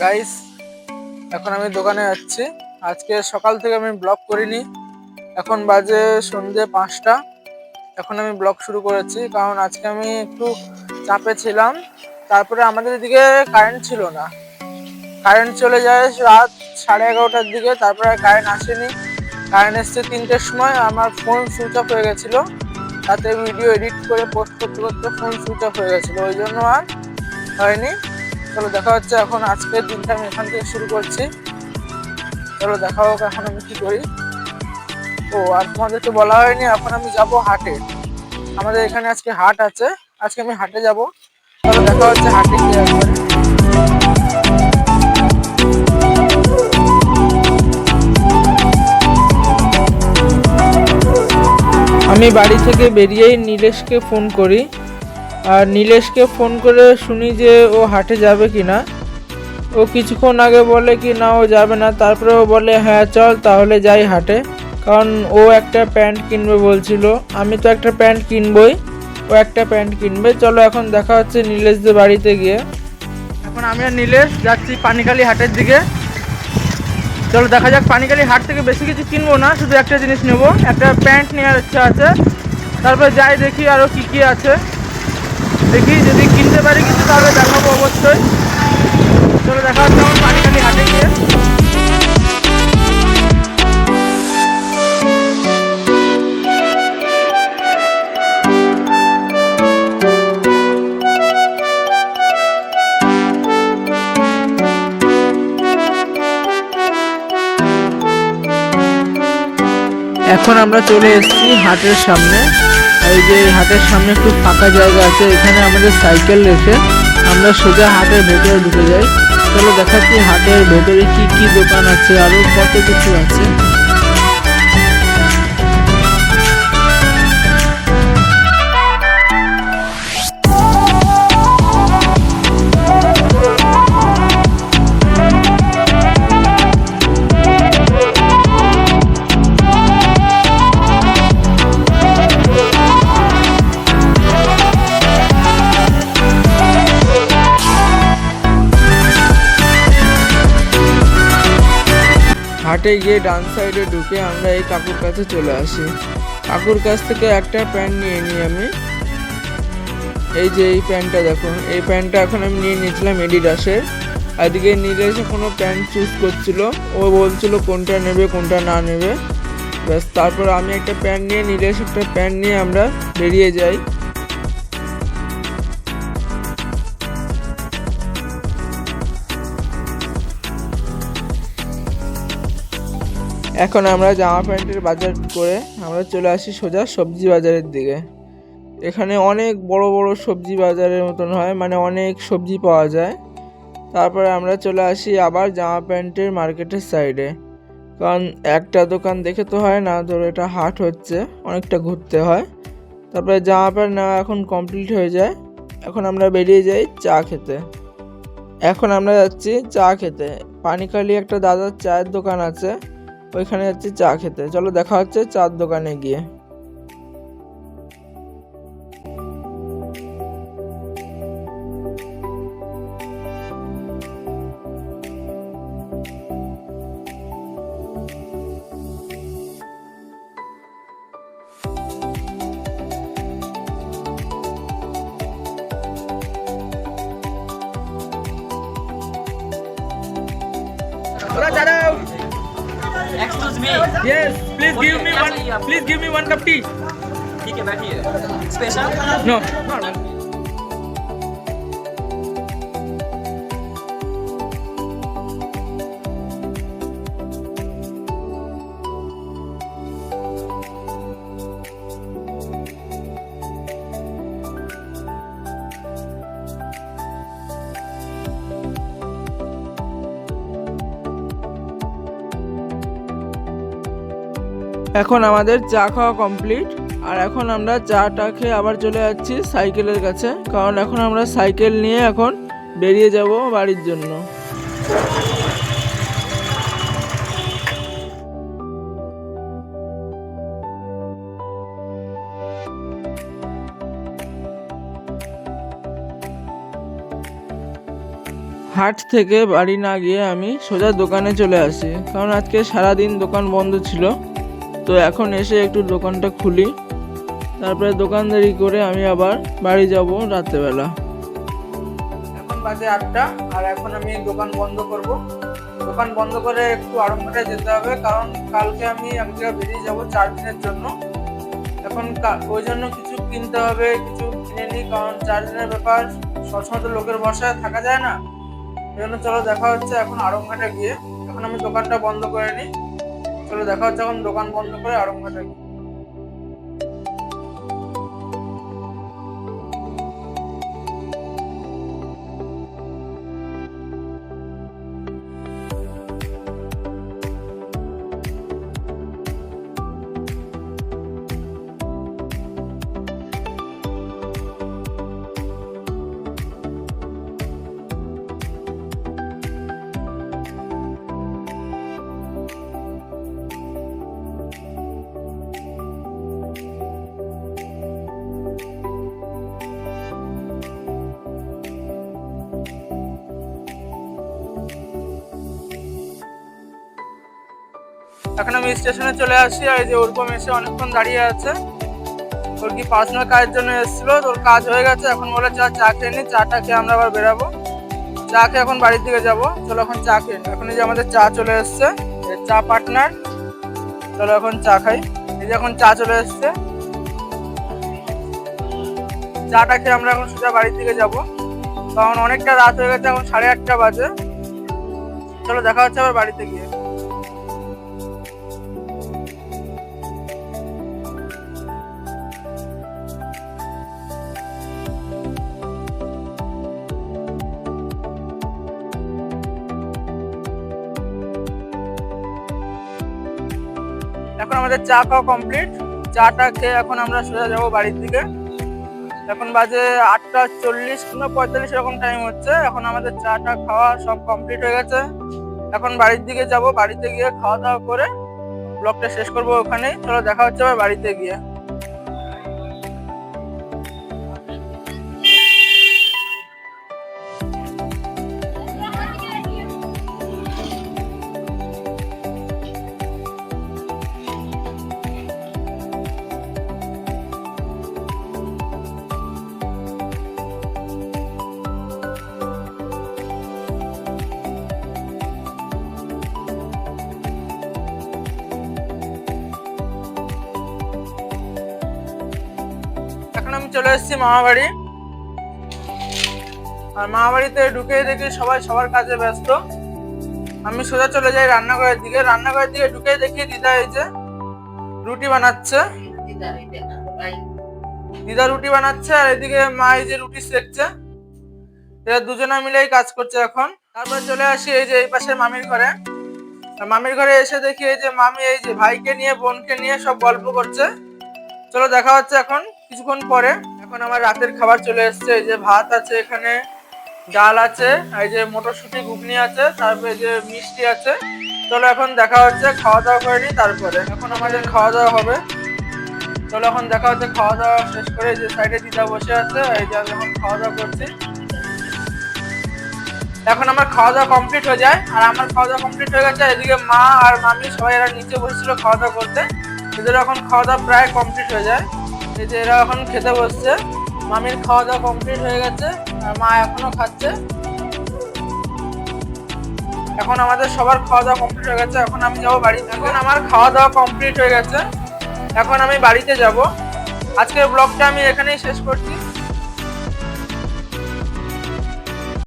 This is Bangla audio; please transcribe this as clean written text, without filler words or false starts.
গাইস, এখন আমি দোকানে যাচ্ছি। আজকে সকাল থেকে আমি ব্লগ করিনি। এখন বাজে সন্ধ্যে 5টা। এখন আমি ব্লগ শুরু করেছি কারণ আজকে আমি একটু চাপে ছিলাম। তারপরে আমাদের এদিকে কারেন্ট ছিল না, কারেন্ট চলে যায় রাত 11:30টার দিকে। তারপরে কারেন্ট আসেনি। কারেন্ট এসছে 3টের সময়। আমার ফোন সুইচ অফ হয়ে গেছিলো, তাতে ভিডিও এডিট করে পোস্ট করতে করতে ফোন সুইচ অফ হয়ে গেছিলো, ওই জন্য আর হয়নি। চলো দেখা হচ্ছে, এখন আজকের দিনটা আমি এখান থেকে শুরু করছি। চলো দেখা হোক এখন আমি কি করি। ও আর তোমাদেরকে বলা হয়নি, এখন আমি যাব হাটে। আমাদের এখানে আজকে হাট আছে, আজকে আমি হাটে যাব। চলো দেখা হচ্ছে হাটে গিয়ে একবারে। আমি বাড়ি থেকে বেরিয়েই নীলেশকে ফোন করি, আর নীলেশকে ফোন করে শুনি যে ও হাটে যাবে কিনা। ও কিছুক্ষণ আগে বলে কি না ও যাবে না, তারপরে ও বলে হ্যাঁ চল তাহলে যাই হাটে। কারণ ও একটা প্যান্ট কিনবে বলছিল, আমি তো একটা প্যান্ট কিনবই, ও একটা প্যান্ট কিনবে। চলো এখন দেখা হচ্ছে নীলেশদের বাড়িতে গিয়ে। এখন আমি আর নীলেশ যাচ্ছি পানিখালি হাটের দিকে। চলো দেখা যাক। পানিখালি হাট থেকে বেশি কিছু কিনবো না, শুধু একটা জিনিস নেবো, একটা প্যান্ট নেওয়ার ইচ্ছা আছে। তারপর যাই দেখি আরও কি কি আছে, দেখি যদি কিনতে পারি কিছু তাহলে দেখাবো অবশ্যই। চলো দেখা হচ্ছে আমার পানিখালি হাটে গিয়ে। এখন আমরা চলে এসেছি হাটের সামনে। এই যে হাটের সামনে একটু ফাঁকা জায়গা আছে, এখানে আমাদের সাইকেল রেখে আমরা সোজা হাটের ভেতরে ঢুকে যাই। চলো দেখাচ্ছি হাটের ভেতরে কি কি দোকান আছে, আরো কত কিছু আছে। হাটে গিয়ে ডান সাইডে ঢুকে আমরা এই কাকুর কাছে চলে আসি। কাকুর কাছ থেকে একটা প্যান্ট নিয়ে নিই আমি। এই যে এই প্যান্টটা দেখো, এই প্যান্টটা এখন আমি নিয়ে নিয়েছিলাম এডিডাসের। আজকে নীলেশ কোনো প্যান্ট চুজ করছিল, ও বলছিল কোনটা নেবে কোনটা না নেবে। ব্যাস তারপর আমি একটা প্যান্ট নিয়ে, নীলেশ একটা প্যান্ট নিয়ে আমরা বেরিয়ে যাই। এখন আমরা জামা প্যান্টের বাজার করে আমরা চলে আসি সোজা সবজি বাজারের দিকে। এখানে অনেক বড় বড় সবজি বাজারের মতন হয়, মানে অনেক সবজি পাওয়া যায়। তারপরে আমরা চলে আসি আবার জামা প্যান্টের মার্কেটের সাইডে, কারণ একটা দোকান দেখে তো হয় না, ধরো এটা হাট হচ্ছে, অনেকটা ঘুরতে হয়। তারপরে জামা প্যান্ট নেওয়া এখন কমপ্লিট হয়ে যায়। এখন আমরা বেরিয়ে যাই চা খেতে। এখন আমরা যাচ্ছি চা খেতে। পানিখালি একটা দাদার চায়ের দোকান আছে, ওইখানে যাচ্ছি চা খেতে। চলো দেখা হচ্ছে চার দোকানে গিয়ে। Excuse me. Yes, please Okay, give me one. actually, Please give me one cup tea. ठीक है बैठिए. Special? No, normal. এখন আমাদের চা খাওয়া কমপ্লিট, আর এখন আমরা চাটা খেয়ে আবার চলে যাচ্ছি সাইকেলের কাছে, কারণ এখন আমরা সাইকেল নিয়ে এখন বেরিয়ে যাব বাড়ির জন্য। হাট থেকে বাড়ি না গিয়ে আমি সোজা দোকানে চলে আসি, কারণ আজকে সারাদিন দোকান বন্ধ ছিল। তো এখন এসে একটু দোকানটা খুলি, তারপরে দোকানদারি করে আমি আবার বাড়ি যাব রাত্রেবেলা। এখন বাজে 8টা, আর এখন আমি দোকান বন্ধ করব। দোকান বন্ধ করে একটু আড়ংঘাটায় যেতে হবে, কারণ কালকে আমি এক জায়গায় বেরিয়ে যাবো 4 দিনের জন্য। এখন ওই জন্য কিছু কিনতে হবে, কিছু কিনে নিই, কারণ 4 দিনের ব্যাপার, সবসময় তো লোকের ভরসায় থাকা যায় না। এই জন্য চলো দেখা হচ্ছে এখন আড়ংঘাটে গিয়ে। এখন আমি দোকানটা বন্ধ করে নিই, চলো দেখা হচ্ছে এখন দোকান বন্ধ করে আড়ংঘাটে গিয়ে। এখন আমি স্টেশনে চলে আসি, আর এই যে ওরকম এসে অনেকক্ষণ দাঁড়িয়ে আছে। ওর কি পার্সোনাল কাজের জন্য এসেছিল, তোর কাজ হয়ে গেছে। এখন বলে চা খেয়ে নি, চাটা খেয়ে আমরা আবার বেরাবো। চা খেয়ে এখন বাড়ির দিকে যাবো। চলো এখন চা খেয়ে নি। এখন এই যে আমাদের চা চলে এসছে, চা পার্টনার। চলো এখন চা খাই। এই যে এখন চা চলে এসছে, চাটা খেয়ে আমরা এখন সোজা বাড়ির দিকে যাবো, কারণ অনেকটা রাত হয়ে গেছে, এখন 8:30 বাজে। চলো দেখা হচ্ছে আবার বাড়িতে গিয়ে। এখন আমাদের চা খাওয়া কমপ্লিট। চাটা খেয়ে এখন আমরা সোজা যাবো বাড়ির দিকে। এখন বাজে 8:40 কিংবা 45 এরকম টাইম হচ্ছে। এখন আমাদের চাটা খাওয়া সব কমপ্লিট হয়ে গেছে। এখন বাড়ির দিকে যাব, বাড়িতে গিয়ে খাওয়া দাওয়া করে ব্লগটা শেষ করবো ওখানেই। চলো দেখা হচ্ছে আবার বাড়িতে গিয়ে। এখন আমি চলে এসেছি মামা বাড়ি, আর মামা বাড়িতে ঢুকে দেখি সবাই সবার কাজে ব্যস্ত। আমি সোজা চলে যাই রান্নাঘরের দিকে। রান্নাঘরের দিকে ঢুকে দেখি দিদা এই যে রুটি বানাচ্ছে। দিদা রুটি বানাচ্ছে, আর এদিকে মা এই যে রুটি সেকছে। এরা দুজনে মিলেই কাজ করছে এখন। তারপর চলে আসি এই যে এই পাশে মামির ঘরে। মামির ঘরে এসে দেখি এই যে মামি এই যে ভাইকে নিয়ে বোনকে নিয়ে সব গল্প করছে। চলো দেখা হচ্ছে এখন কিছুক্ষণ পরে। এখন আমার রাতের খাবার চলে এসছে। এই যে ভাত আছে, এখানে ডাল আছে, এই যে মটরশুঁটি ঘুগনি আছে, তারপরে এই যে মিষ্টি আছে। চলো এখন দেখা হচ্ছে, খাওয়া দাওয়া করে নিই, তারপরে এখন আমাদের খাওয়া দাওয়া হবে। চলো এখন দেখা হচ্ছে খাওয়া দাওয়া শেষ করে। এই যে সাইডে দিদা বসে আছে, এই যে আমি এখন খাওয়া দাওয়া করছি। এখন আমার খাওয়া দাওয়া কমপ্লিট হয়ে যায়, আর আমার খাওয়া দাওয়া কমপ্লিট হয়ে গেছে। এদিকে মা আর মামি সবাই এরা নিচে বসেছিল খাওয়া দাওয়া করতে। এদের এখন খাওয়া দাওয়া প্রায় কমপ্লিট হয়ে যায়। এই যে এরা এখন খেতে বসছে। মামির খাওয়া দাওয়া কমপ্লিট হয়ে গেছে, আর মা এখনো খাচ্ছে। এখন আমাদের সবার খাওয়া দাওয়া কমপ্লিট হয়ে গেছে। এখন আমি যাবো বাড়িতে। এখন আমার খাওয়া দাওয়া কমপ্লিট হয়ে গেছে, এখন আমি বাড়িতে যাব। আজকের ব্লগটা আমি এখানেই শেষ করছি।